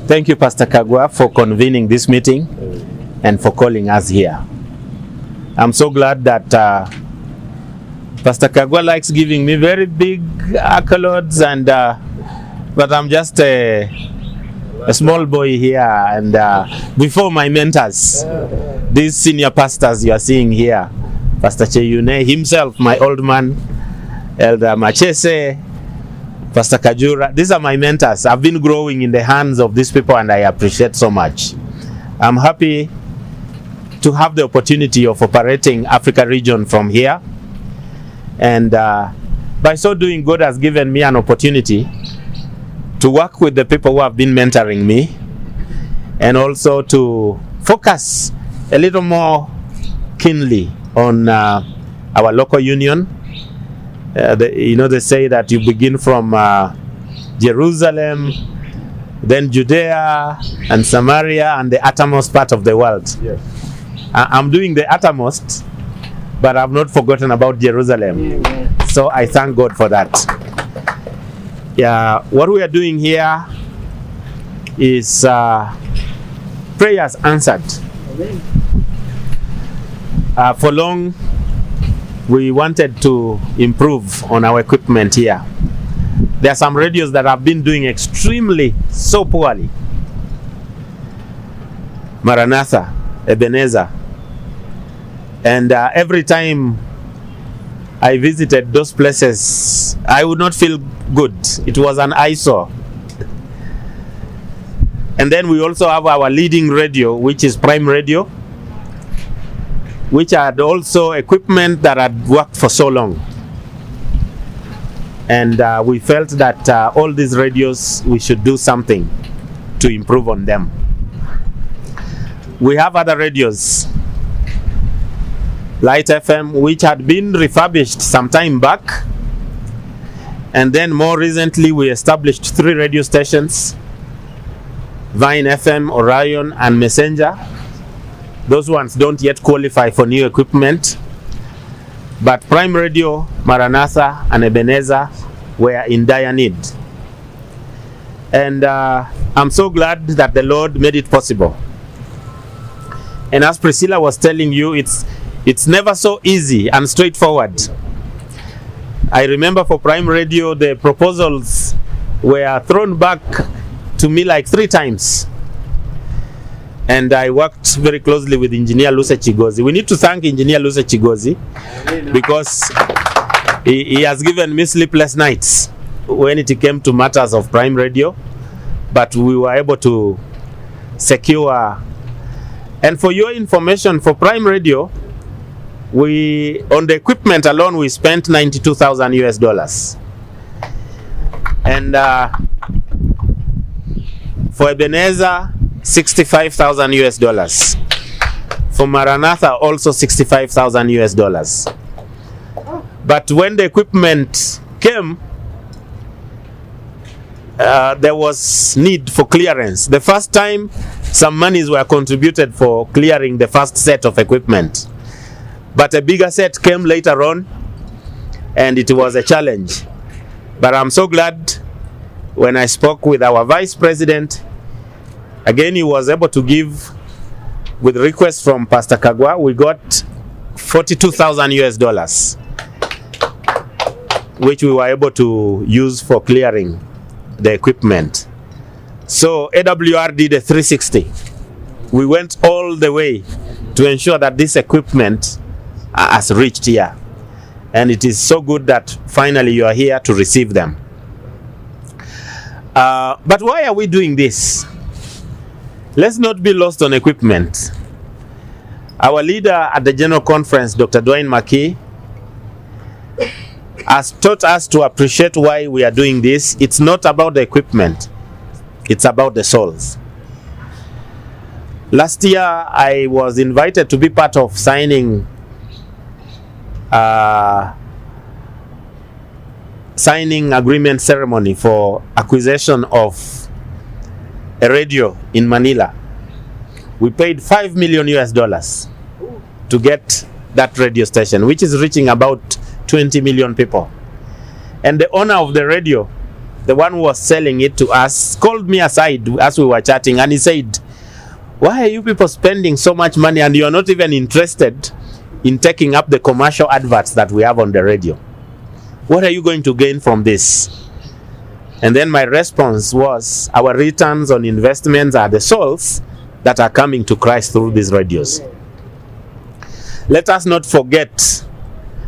Thank you, Pastor Kagwa, for convening this meeting and for calling us here. I'm so glad that Pastor Kagwa likes giving me very big accolades, and but I'm just a small boy here, and before my mentors, these senior pastors you are seeing here, Pastor Cheyune himself, my old man, Elder Machese, Pastor Kajura, these are my mentors. I've been growing in the hands of these people, and I appreciate so much. I'm happy to have the opportunity of operating Africa region from here, and by so doing, God has given me an opportunity to work with the people who have been mentoring me, and also to focus a little more keenly on our local union. They say that you begin from Jerusalem, then Judea and Samaria and the uttermost part of the world. Yes. I'm doing the uttermost, but I've not forgotten about Jerusalem. Amen. So I thank God for that. Yeah, what we are doing here is prayers answered. Amen. For long, we wanted to improve on our equipment here. There are some radios that have been doing extremely so poorly. Maranatha, Ebenezer. And every time I visited those places, I would not feel good. It was an eyesore. And then we also have our leading radio, which is Prime Radio, which had also equipment that had worked for so long. And we felt that all these radios, we should do something to improve on them. We have other radios, Light FM, which had been refurbished some time back. And then more recently, we established 3 radio stations, Vine FM, Orion, and Messenger. Those ones don't yet qualify for new equipment. But Prime Radio, Maranatha, and Ebenezer were in dire need. And I'm so glad that the Lord made it possible. And as Priscilla was telling you, it's never so easy and straightforward. I remember for Prime Radio, the proposals were thrown back to me like 3 times. And I worked very closely with Engineer Luce Chigozi. We need to thank Engineer Luce Chigozi because he has given me sleepless nights when it came to matters of Prime Radio. But we were able to secure. And for your information, for Prime Radio, on the equipment alone, we spent $92,000. And for Ebenezer, $65,000. For Maranatha, also $65,000. But when the equipment came, there was need for clearance. The first time, some monies were contributed for clearing the first set of equipment. But a bigger set came later on, and it was a challenge. But I'm so glad when I spoke with our Vice President, again, he was able to give, with request from Pastor Kagwa, we got $42,000, which we were able to use for clearing the equipment. So AWR did a 360. We went all the way to ensure that this equipment has reached here. And it is so good that finally you are here to receive them. But why are we doing this? Let's not be lost on equipment. Our leader at the General Conference, Dr. Dwayne McKee, has taught us to appreciate why we are doing this. It's not about the equipment. It's about the souls. Last year, I was invited to be part of signing agreement ceremony for acquisition of a radio in Manila. We paid $5 million to get that radio station, which is reaching about 20 million people. And the owner of the radio the one who was selling it to us, called me aside as we were chatting, and he said, "Why are you people spending so much money and you're not even interested in taking up the commercial adverts that we have on the radio? What are you going to gain from this?" And then my response was, our returns on investments are the souls that are coming to Christ through these radios. Let us not forget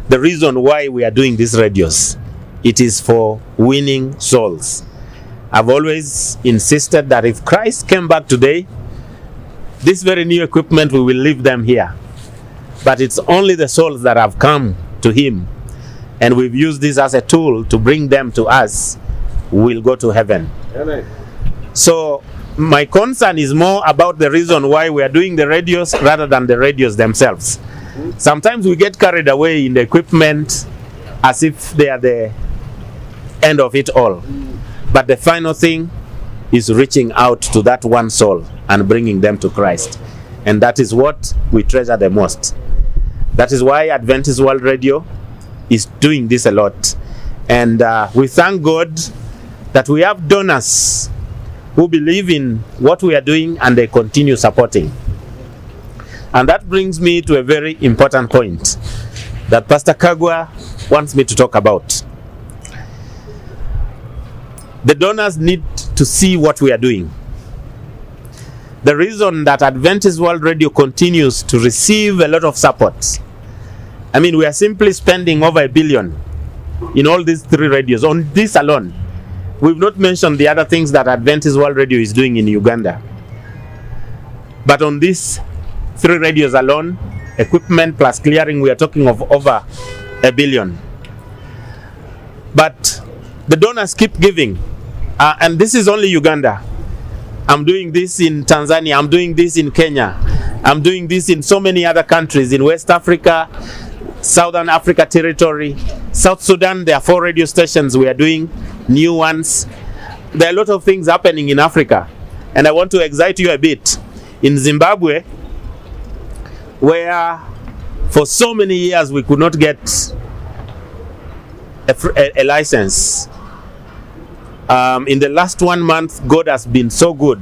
the reason why we are doing these radios. It is for winning souls. I've always insisted that if Christ came back today, this very new equipment, we will leave them here. But it's only the souls that have come to him, and we've used this as a tool to bring them to us, will go to heaven. Amen. So my concern is more about the reason why we are doing the radios rather than the radios themselves. Sometimes we get carried away in the equipment as if they are the end of it all. But the final thing is reaching out to that one soul and bringing them to Christ. And that is what we treasure the most. That is why Adventist World Radio is doing this a lot. And we thank God that we have donors who believe in what we are doing and they continue supporting. And that brings me to a very important point that Pastor Kagwa wants me to talk about. The donors need to see what we are doing. The reason that Adventist World Radio continues to receive a lot of support, I mean, we are simply spending over $1 billion in all these 3 radios, on this alone. We've not mentioned the other things that Adventist World Radio is doing in Uganda. But on these 3 radios alone, equipment plus clearing, we are talking of over $1 billion. But the donors keep giving. And this is only Uganda. I'm doing this in Tanzania. I'm doing this in Kenya. I'm doing this in so many other countries, in West Africa, Southern Africa Territory, South Sudan. There are 4 radio stations we are doing, new ones. There are a lot of things happening in Africa. And I want to excite you a bit. In Zimbabwe, where for so many years we could not get a license. In the last 1 month, God has been so good.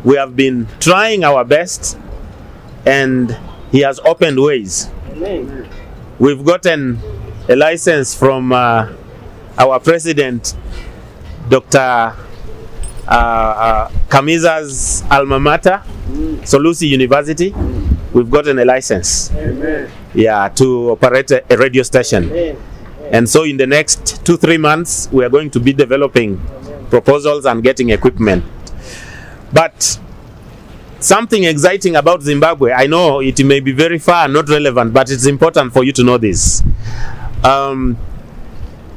We have been trying our best, and He has opened ways. Amen. We've gotten a license from our president, Dr. Kamiza's alma mater, Solusi University. We've gotten a license. Amen. Yeah, to operate a radio station. Amen. And so in the next 2-3 months, we are going to be developing proposals and getting equipment. But something exciting about Zimbabwe, I know it may be very far, not relevant, but it's important for you to know this.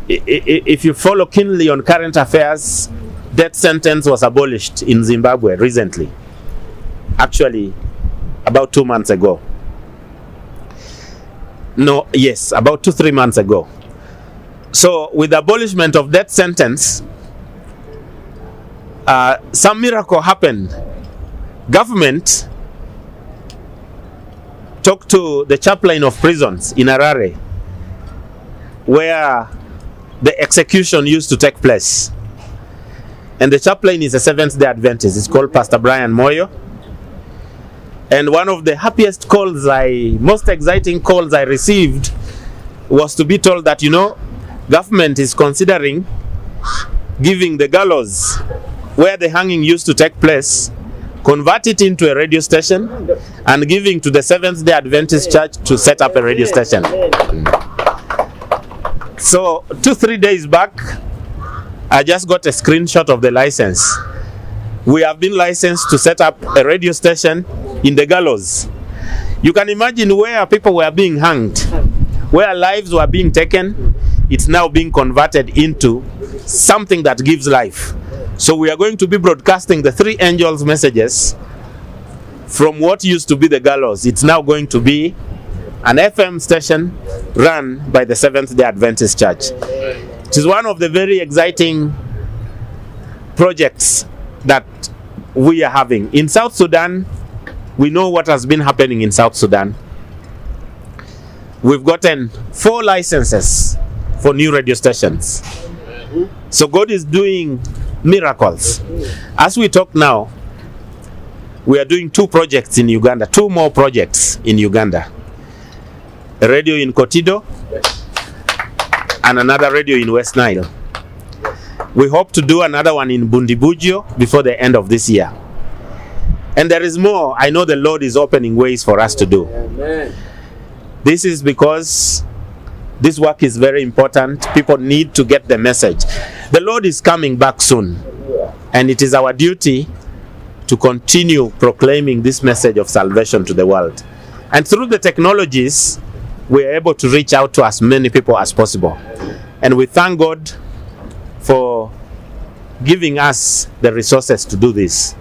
If you follow keenly on current affairs, death sentence was abolished in Zimbabwe recently. Actually, about 2 months ago. No, yes, about 2-3 months ago. So with the abolishment of death sentence, some miracle happened. Government talked to the chaplain of prisons in Harare, where the execution used to take place. And the chaplain is a Seventh-day Adventist. It's called Pastor Brian Moyo. And one of the happiest calls, most exciting calls I received was to be told that, government is considering giving the gallows where the hanging used to take place, convert it into a radio station, and giving to the Seventh-day Adventist Church to set up a radio station. So 2-3 days back, I just got a screenshot of the license. We have been licensed to set up a radio station in the gallows. You can imagine where people were being hanged, where lives were being taken. It's now being converted into something that gives life. So we are going to be broadcasting the 3 angels' messages from what used to be the gallows. It's now going to be an FM station run by the Seventh-day Adventist Church. It is one of the very exciting projects that we are having. In South Sudan, we know what has been happening in South Sudan. We've gotten 4 licenses for new radio stations. So God is doing miracles. As we talk now, we are doing 2 projects in Uganda, 2 more projects in Uganda. A radio in Kotido and another radio in West Nile. We hope to do another one in Bundibugyo before the end of this year. And there is more. I know the Lord is opening ways for us to do. Amen. This is because this work is very important. People need to get the message. The Lord is coming back soon. And it is our duty to continue proclaiming this message of salvation to the world. And through the technologies, we are able to reach out to as many people as possible. And we thank God for giving us the resources to do this.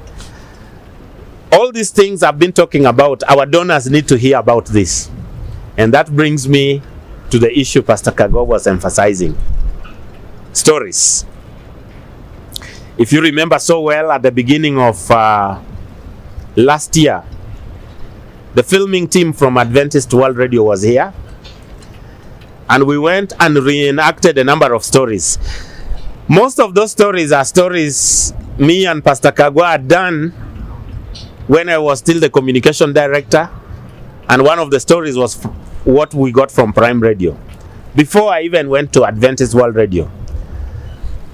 All these things I've been talking about, our donors need to hear about this. And that brings me to the issue Pastor Kagwa was emphasizing. Stories. If you remember so well, at the beginning of last year, the filming team from Adventist World Radio was here. And we went and reenacted a number of stories. Most of those stories are stories me and Pastor Kagwa had done when I was still the communication director. And one of the stories was what we got from Prime Radio. Before I even went to Adventist World Radio,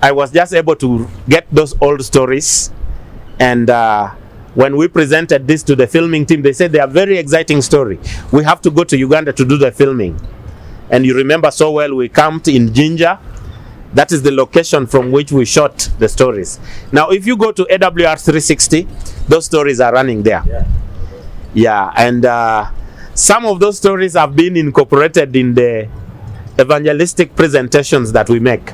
I was just able to get those old stories. And when we presented this to the filming team, they said they are very exciting story. We have to go to Uganda to do the filming. And you remember so well, we camped in Jinja. That is the location from which we shot the stories. Now, if you go to AWR 360, those stories are running there. Yeah, and some of those stories have been incorporated in the evangelistic presentations that we make.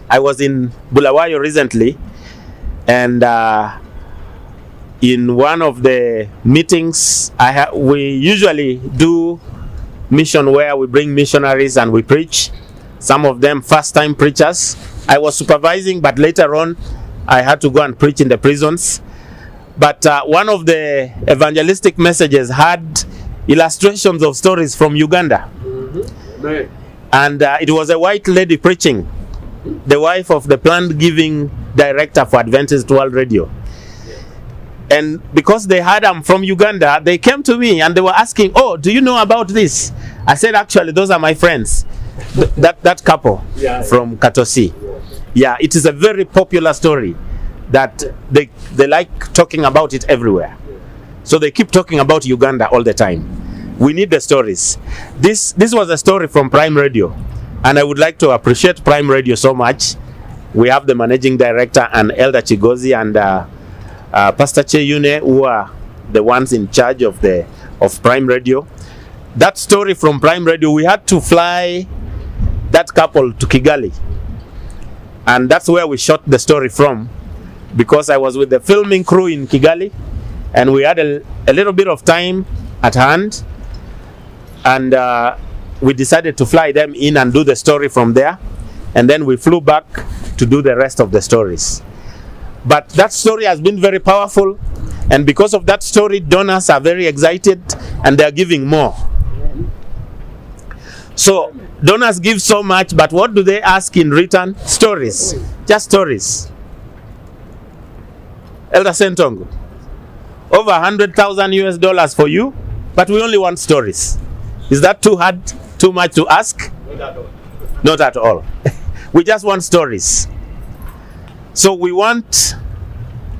I was in Bulawayo recently, and in one of the meetings, we usually do mission where we bring missionaries and we preach. Some of them first-time preachers. I was supervising, but later on, I had to go and preach in the prisons. But one of the evangelistic messages had illustrations of stories from Uganda. And it was a white lady preaching, the wife of the planned giving director for Adventist World Radio. And because they heard I'm from Uganda, they came to me and they were asking, oh, do you know about this? I said, actually, those are my friends. That couple from Katosi. Yeah, it is a very popular story that they like talking about it everywhere. So they keep talking about Uganda all the time. We need the stories. This was a story from Prime Radio, and I would like to appreciate Prime Radio so much. We have the managing director and Elder Chigozi and Pastor Cheyune, who are the ones in charge of Prime Radio. That story from Prime Radio, we had to fly that couple to Kigali, and that's where we shot the story from, because I was with the filming crew in Kigali, and we had a little bit of time at hand, and we decided to fly them in and do the story from there, and then we flew back to do the rest of the stories. But that story has been very powerful, and because of that story, donors are very excited and they are giving more. So donors give so much, but what do they ask in return? Stories. Just stories. Elder Sentongo, over $100,000 for you, but we only want stories. Is that too hard, too much to ask? Not at all. Not at all. We just want stories. So we want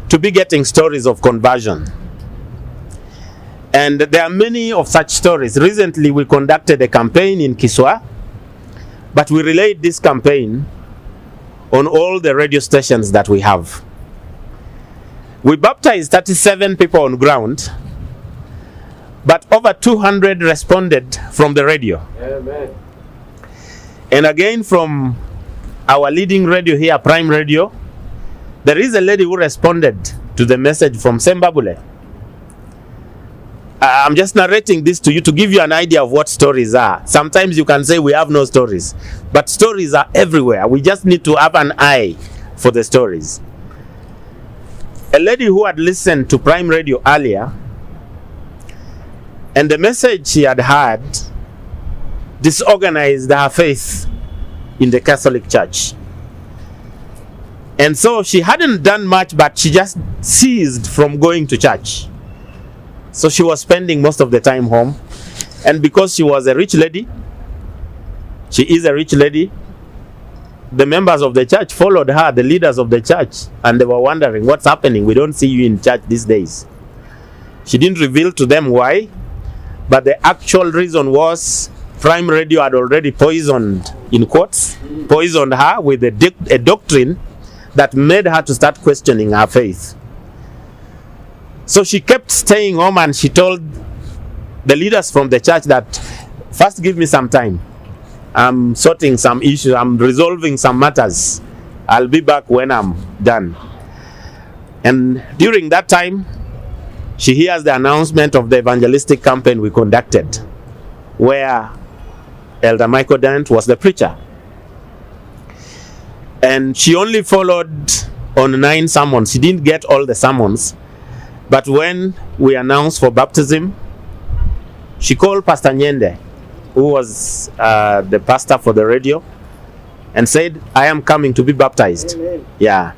to be getting stories of conversion. And there are many of such stories. Recently we conducted a campaign in Kiswa, but we relayed this campaign on all the radio stations that we have. We baptized 37 people on ground, but over 200 responded from the radio. Amen. And again, from our leading radio here, Prime Radio, there is a lady who responded to the message from Sembabule. I'm just narrating this to you to give you an idea of what stories are. Sometimes you can say we have no stories, but stories are everywhere. We just need to have an eye for the stories. A lady who had listened to Prime Radio earlier, and the message she had heard disorganized her faith in the Catholic Church. And so she hadn't done much, but she just ceased from going to church. So she was spending most of the time home. And because she was a rich lady, she is a rich lady, the members of the church followed her, the leaders of the church, and they were wondering, what's happening? We don't see you in church these days. She didn't reveal to them why, but the actual reason was Prime Radio had already poisoned, in quotes, poisoned her with a doctrine that made her to start questioning her faith. So she kept staying home, and she told the leaders from the church that, first give me some time. I'm sorting some issues, I'm resolving some matters. I'll be back when I'm done. And during that time, she hears the announcement of the evangelistic campaign we conducted, where Elder Michael Dent was the preacher. And she only followed on 9 sermons. She didn't get all the sermons. But when we announced for baptism, she called Pastor Nyende, who was the pastor for the radio, and said, I am coming to be baptized. Amen. Yeah.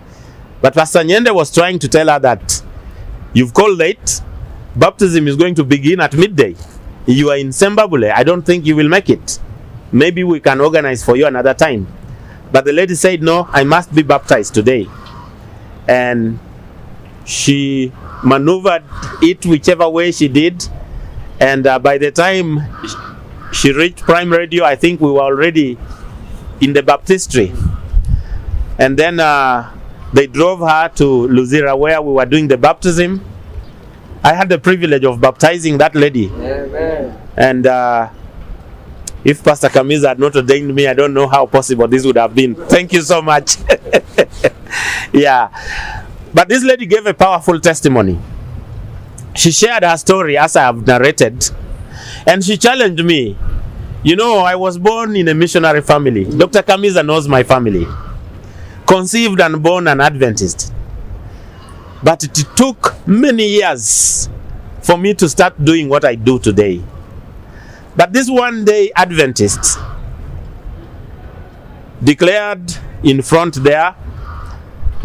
But Pastor Nyende was trying to tell her that you've called late. Baptism is going to begin at midday. You are in Sembabule. I don't think you will make it. Maybe we can organize for you another time. But the lady said, no, I must be baptized today. And she maneuvered it whichever way she did. And by the time she reached Prime Radio, I think we were already in the baptistry. And then they drove her to Luzira, where we were doing the baptism. I had the privilege of baptizing that lady. Amen. And if Pastor Kamiza had not ordained me, I don't know how possible this would have been. Thank you so much. Yeah. But this lady gave a powerful testimony. She shared her story as I have narrated. And she challenged me. You know, I was born in a missionary family. Dr. Kamiza knows my family. Conceived and born an Adventist. But it took many years for me to start doing what I do today. But this one day Adventist declared in front there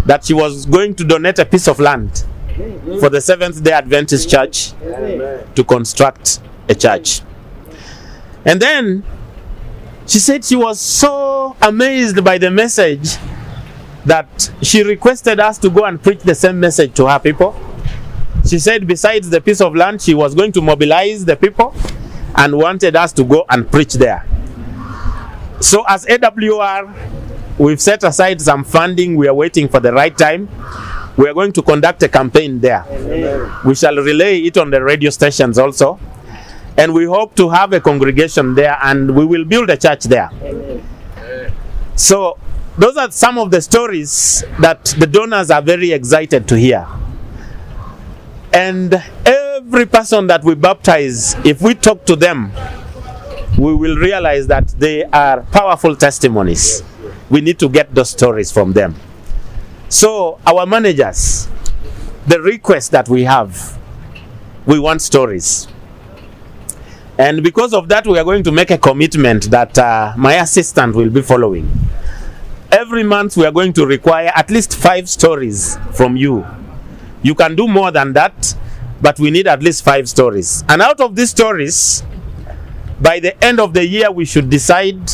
that she was going to donate a piece of land for the Seventh-day Adventist Church to construct a church. And then she said she was so amazed by the message that she requested us to go and preach the same message to her people. She said besides the piece of land, she was going to mobilize the people and wanted us to go and preach there. So as AWR, we've set aside some funding. We are waiting for the right time. We are going to conduct a campaign there. Amen. We shall relay it on the radio stations also. And we hope to have a congregation there, and we will build a church there. Amen. So those are some of the stories that the donors are very excited to hear. And every person that we baptize, if we talk to them, we will realize that they are powerful testimonies. We need to get those stories from them. So our managers, the request that we have, we want stories. And because of that, we are going to make a commitment that my assistant will be following. Every month we are going to require at least 5 stories from you. You can do more than that, but we need at least 5 stories. And out of these stories, by the end of the year, we should decide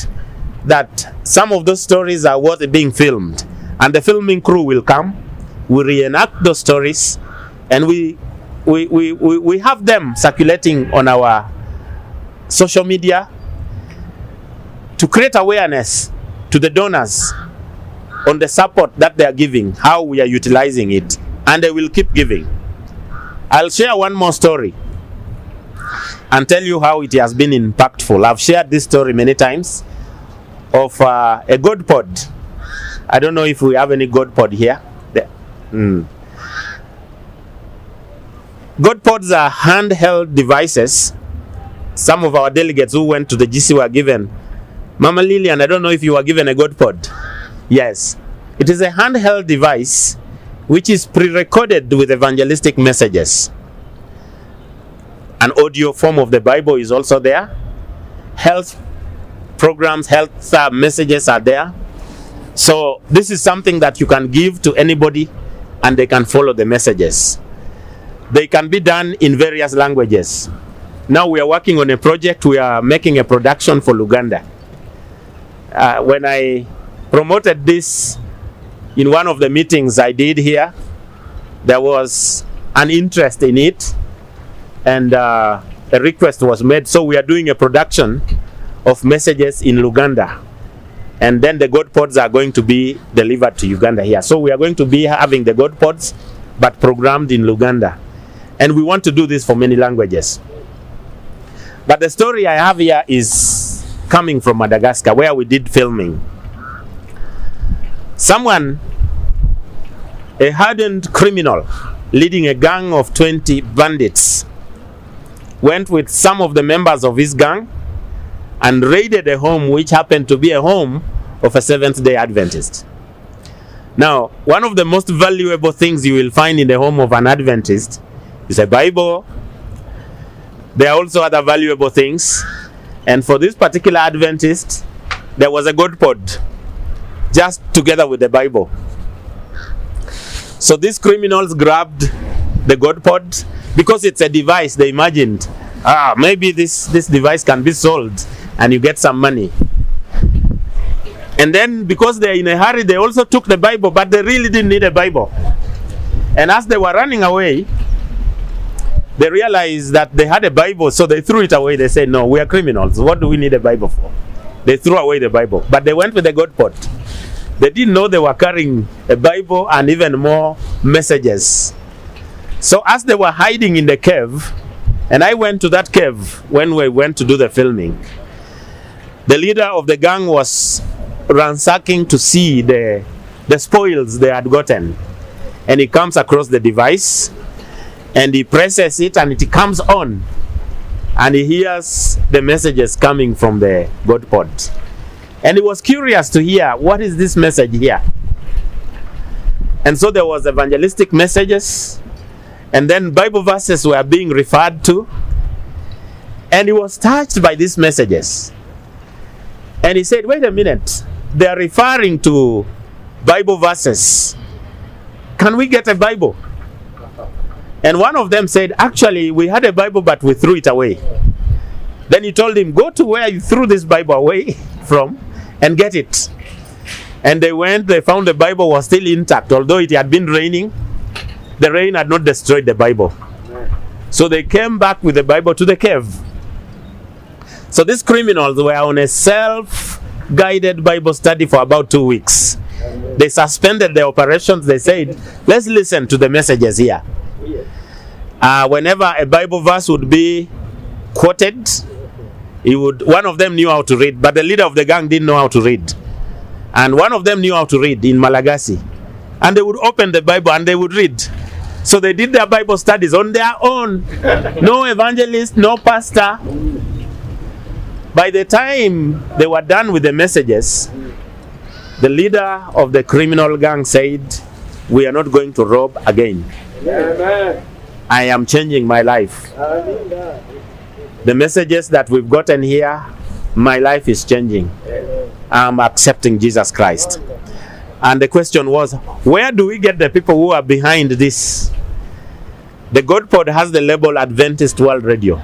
that some of those stories are worth being filmed. And the filming crew will come, we reenact those stories, and we have them circulating on our social media to create awareness to the donors on the support that they are giving, how we are utilizing it, and they will keep giving. I'll share one more story and tell you how it has been impactful. I've shared this story many times of a God pod. I don't know if we have any God pod here. God pods are handheld devices. Some of our delegates who went to the GC were given. Mama Lillian, I don't know if you were given a God pod. Yes. It is a handheld device which is pre-recorded with evangelistic messages. An audio form of the Bible is also there. Health programs, health messages are there. So this is something that you can give to anybody and they can follow the messages. They can be done in various languages. Now we are working on a project, we are making a production for Luganda. When I promoted this in one of the meetings I did here, there was an interest in it and a request was made. So we are doing a production of messages in Luganda. And then the God pods are going to be delivered to Uganda here. So we are going to be having the God pods, but programmed in Luganda. And we want to do this for many languages. But the story I have here is coming from Madagascar, where we did filming. Someone, a hardened criminal, leading a gang of 20 bandits, went with some of the members of his gang and raided a home which happened to be a home of a Seventh-day Adventist. Now, one of the most valuable things you will find in the home of an Adventist is a Bible. There are also other valuable things. And for this particular Adventist, there was a God pod, just together with the Bible. So these criminals grabbed the God pod, because it's a device, they imagined, maybe this device can be sold and you get some money. And then because they're in a hurry, they also took the Bible, but they really didn't need a Bible. And as they were running away, they realized that they had a Bible, so they threw it away. They said, no, we are criminals. What do we need a Bible for? They threw away the Bible, but they went with the God pot. They didn't know they were carrying a Bible and even more messages. So as they were hiding in the cave, and I went to that cave when we went to do the filming, the leader of the gang was ransacking to see the spoils they had gotten. And he comes across the device, and he presses it, and it comes on. And he hears the messages coming from the God pod. And he was curious to hear, what is this message here? And so there was evangelistic messages, and then Bible verses were being referred to. And he was touched by these messages. And he said, wait a minute, they are referring to Bible verses. Can we get a Bible? And one of them said, actually, we had a Bible, but we threw it away. Then he told him, go to where you threw this Bible away from and get it. And they went, they found the Bible was still intact. Although it had been raining, the rain had not destroyed the Bible. So they came back with the Bible to the cave. So these criminals were on a self-guided Bible study for about 2 weeks. They suspended the operations. They said, let's listen to the messages here. Whenever a Bible verse would be quoted, one of them knew how to read, but the leader of the gang didn't know how to read. And one of them knew how to read in Malagasy. And they would open the Bible and they would read. So they did their Bible studies on their own. No evangelist, no pastor. By the time they were done with the messages, the leader of the criminal gang said, we are not going to rob again. Amen. I am changing my life. The messages that we've gotten here, my life is changing. I'm accepting Jesus Christ. And the question was, where do we get the people who are behind this? The God pod has the label Adventist World Radio.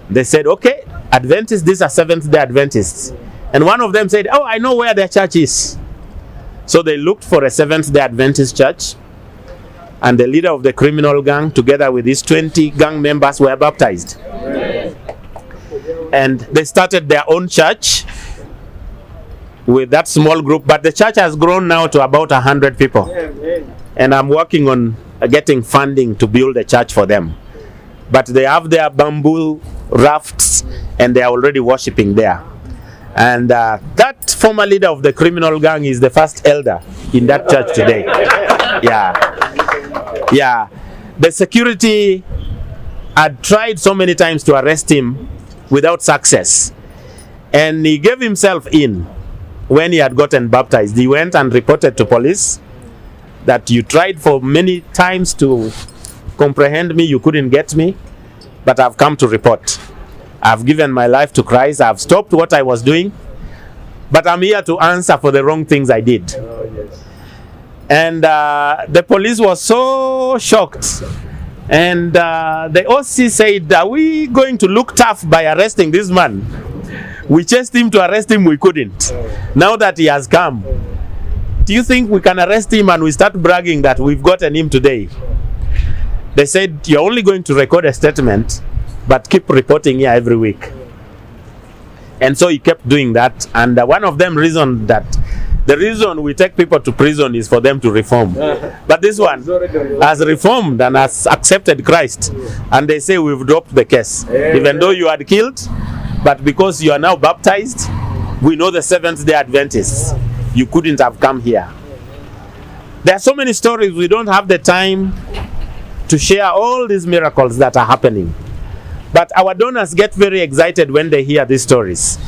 They said, okay, Adventists, these are Seventh-day Adventists. And one of them said, oh, I know where their church is. So they looked for a Seventh-day Adventist church. And the leader of the criminal gang, together with his 20 gang members, were baptized. Amen. And they started their own church with that small group. But the church has grown now to about 100 people. Amen. And I'm working on getting funding to build a church for them. But they have their bamboo rafts, and they are already worshiping there. And that former leader of the criminal gang is the first elder in that church today. Yeah. The security had tried so many times to arrest him without success. And he gave himself in when he had gotten baptized. He went and reported to police that you tried for many times to comprehend me, you couldn't get me, but I've come to report. I've given my life to Christ. I've stopped what I was doing. But I'm here to answer for the wrong things I did. And the police was so shocked. And the OC said, are we going to look tough by arresting this man? We chased him to arrest him, we couldn't. Now that he has come, do you think we can arrest him and we start bragging that we've gotten him today? They said, you're only going to record a statement, but keep reporting here every week. And so he kept doing that. And one of them reasoned that the reason we take people to prison is for them to reform. But this one has reformed and has accepted Christ. And they say we've dropped the case. Even though you had killed, but because you are now baptized, we know the Seventh-day Adventists. You couldn't have come here. There are so many stories. We don't have the time to share all these miracles that are happening. But our donors get very excited when they hear these stories.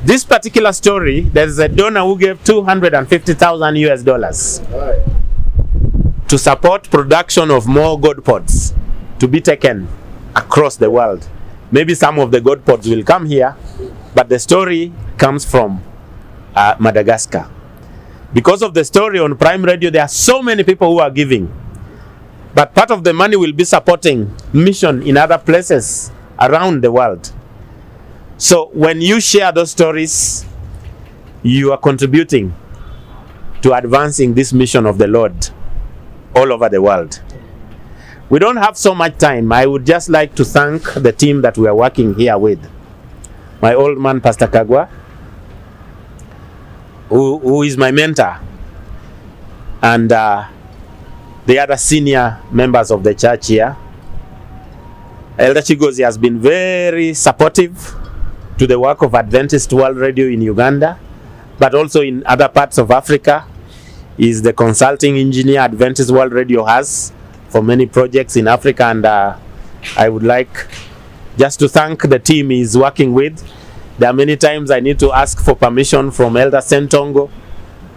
This particular story, there's a donor who gave $250,000 to support production of more God pods to be taken across the world. Maybe some of the God pods will come here, but the story comes from Madagascar. Because of the story on Prime Radio, there are so many people who are giving. But part of the money will be supporting mission in other places around the world. So when you share those stories, you are contributing to advancing this mission of the Lord all over the world. We don't have so much time. I would just like to thank the team that we are working here with. My old man, Pastor Kagwa, who is my mentor, and the other senior members of the church here. Elder Chigozi has been very supportive to the work of Adventist World Radio in Uganda, but also in other parts of Africa. He is the consulting engineer Adventist World Radio has for many projects in Africa, and I would like just to thank the team he's working with. There are many times I need to ask for permission from Elder Sentongo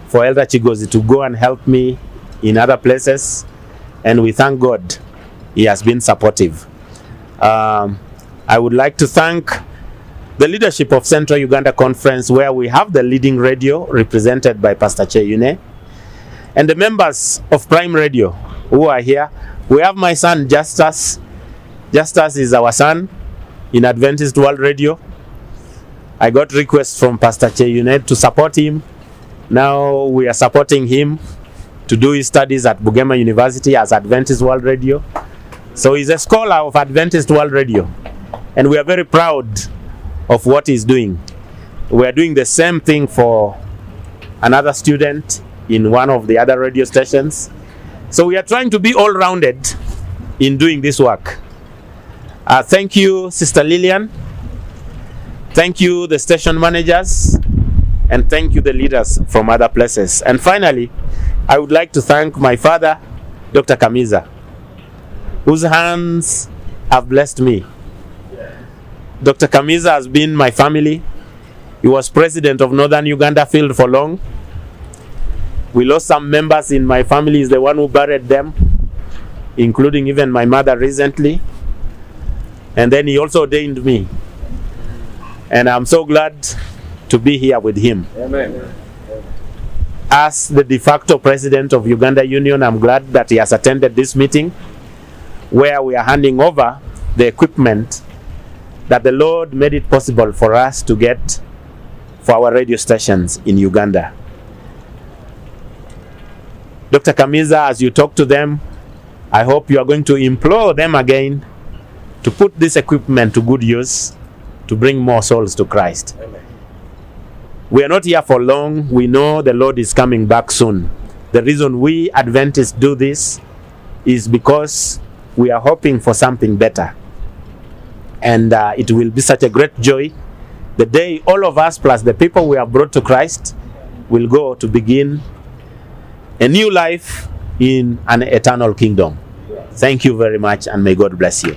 for Elder Chigozi to go and help me in other places, and we thank God he has been supportive. I would like to thank the leadership of Central Uganda Conference, where we have the leading radio represented by Pastor Cheyune, and the members of Prime Radio who are here. We have my son Justus. Justus is our son in Adventist World Radio. I got requests from Pastor Cheyune to support him. Now we are supporting him to do his studies at Bugema University as Adventist World Radio. So he's a scholar of Adventist World Radio, and we are very proud of what he's doing. We are doing the same thing for another student in one of the other radio stations. So we are trying to be all-rounded in doing this work. Thank you, Sister Lillian. Thank you, the station managers. And thank you, the leaders from other places. And finally, I would like to thank my father, Dr. Kamiza, whose hands have blessed me. Dr. Kamiza has been my family. He was president of Northern Uganda Field for long. We lost some members in my family. He's the one who buried them, including even my mother recently. And then he also ordained me. And I'm so glad to be here with him. Amen. As the de facto president of Uganda Union, I'm glad that he has attended this meeting, where we are handing over the equipment that the Lord made it possible for us to get for our radio stations in Uganda. Dr. Kamiza, as you talk to them, I hope you are going to implore them again to put this equipment to good use to bring more souls to Christ. Amen. We are not here for long. We know the Lord is coming back soon. The reason we Adventists do this is because we are hoping for something better. And it will be such a great joy the day all of us plus the people we have brought to Christ will go to begin a new life in an eternal kingdom. Thank you very much, and may God bless you.